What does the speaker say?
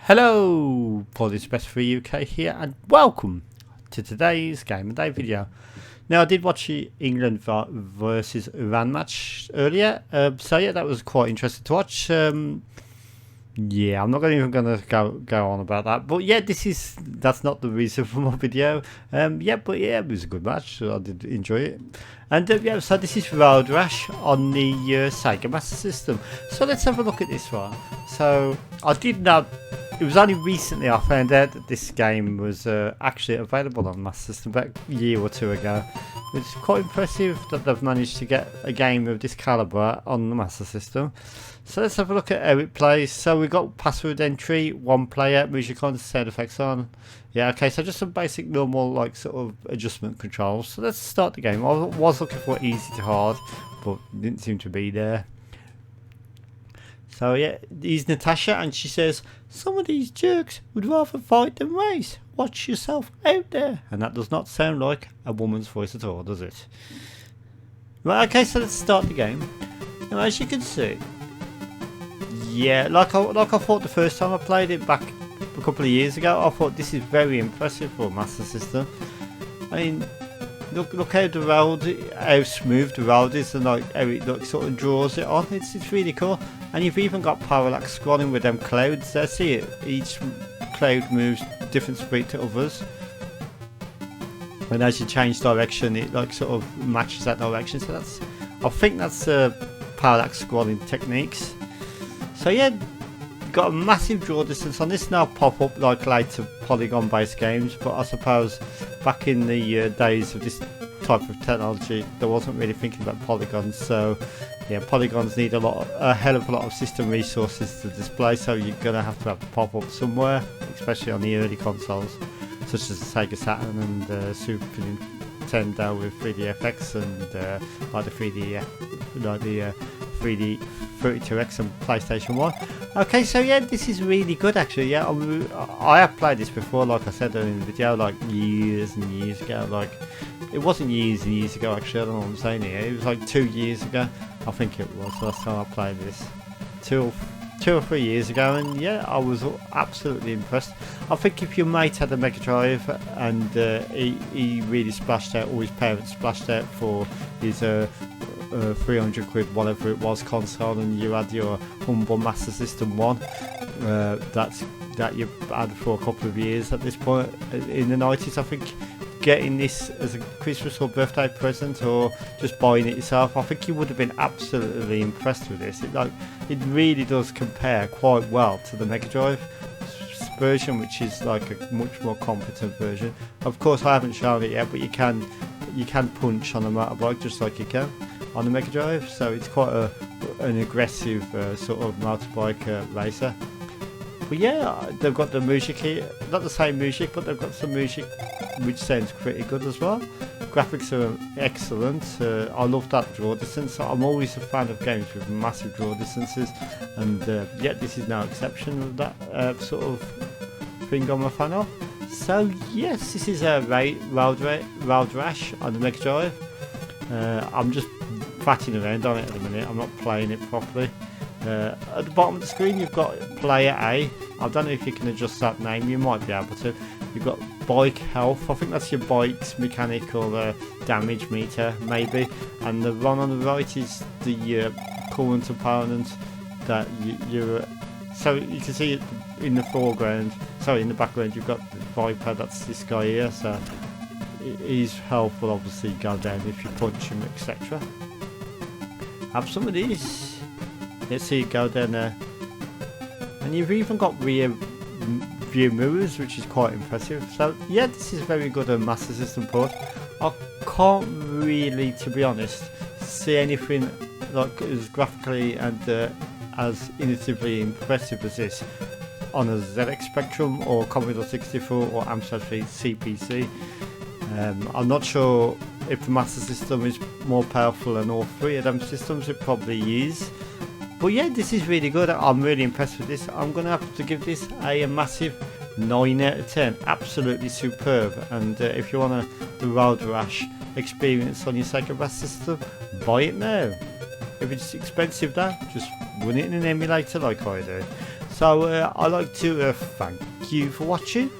Hello, Polish Best for UK here, and welcome to today's Game of the Day video. Now, I did watch the England versus Iran match earlier, so yeah, that was quite interesting to watch. Yeah, I'm not even going to go on about that, but yeah, that's not the reason for my video. But yeah, it was a good match, so I did enjoy it. And yeah, so this is Rash on the Sega Master System. So let's have a look at this one. So I did know. It was only recently I found out that this game was actually available on Master System about a year or two ago. It's quite impressive that they've managed to get a game of this calibre on the Master System. So let's have a look at how it plays. So we've got password entry, one player, music on, sound effects on. Yeah, okay, so just some basic normal like sort of adjustment controls. So let's start the game. I was looking for easy to hard, but didn't seem to be there. So yeah, he's Natasha, and she says, "Some of these jerks would rather fight than race. Watch yourself out there." And that does not sound like a woman's voice at all, does it? Right, okay, so let's start the game. Now, as you can see, yeah, like I thought the first time I played it back a couple of years ago, I thought this is very impressive for a Master System. I mean, look how the road, how smooth the road is, and like how it sort of draws it on. It's really cool. And you've even got parallax scrolling with them clouds there. See it? Each cloud moves different speed to others. And as you change direction, it like sort of matches that direction. So I think that's parallax scrolling techniques. So yeah, got a massive draw distance on this. Now pop up like later polygon based games, but I suppose back in the days of this type of technology, there wasn't really thinking about polygons. So yeah, polygons need a hell of a lot of system resources to display, so you're gonna have to pop up somewhere, especially on the early consoles such as the Sega Saturn and Super Nintendo with 3DFX and like the 3D 32X and PlayStation 1. Okay, so yeah, this is really good actually. Yeah, I have played this before, like I said in the video, like years and years ago. Like, it wasn't years and years ago actually, I don't know what I'm saying here. It was like 2 years ago, I think it was, last time I played this. Two or 3 years ago, and yeah, I was absolutely impressed. I think if your mate had a Mega Drive and he really splashed out, or his parents splashed out for his 300 quid, whatever it was, console, and you had your humble Master System 1 that you had for a couple of years at this point in the 90s, I think getting this as a Christmas or birthday present, or just buying it yourself, I think you would have been absolutely impressed with this. It really does compare quite well to the Mega Drive version, which is like a much more competent version. Of course, I haven't shown it yet, but you can punch on a motorbike just like you can on the Mega Drive, so it's quite an aggressive sort of motorbike racer. But yeah, they've got the music here, not the same music, but they've got some music which sounds pretty good as well. Graphics are excellent. I love that draw distance. I'm always a fan of games with massive draw distances, and yeah, this is no exception of that sort of thing I'm a fan of. So yes, this is a Road Rash on the Mega Drive. I'm just fatting around on it at the minute. I'm not playing it properly. At the bottom of the screen you've got player A. I don't know if you can adjust that name, you might be able to. You've got bike health, I think that's your bike's mechanical damage meter maybe, and the one on the right is the current opponent that so you can see it in the foreground, sorry, in the background you've got the Viper, that's this guy here, so his health will obviously go down if you punch him, etc. Have some of these. Let's see it go down there. And you've even got rear view mirrors, which is quite impressive. So yeah, this is very good on Master System port. I can't really, to be honest, see anything like as graphically and as innovatively impressive as this on a ZX Spectrum or Commodore 64 or Amstrad CPC. I'm not sure if the Master System is more powerful than all three of them systems. It probably is. But yeah, this is really good. I'm really impressed with this. I'm going to have to give this a massive 9 out of 10. Absolutely superb. And if you want the Road Rash experience on your Sega Master System, buy it now. If it's expensive, just run it in an emulator like I do. So I'd like to thank you for watching.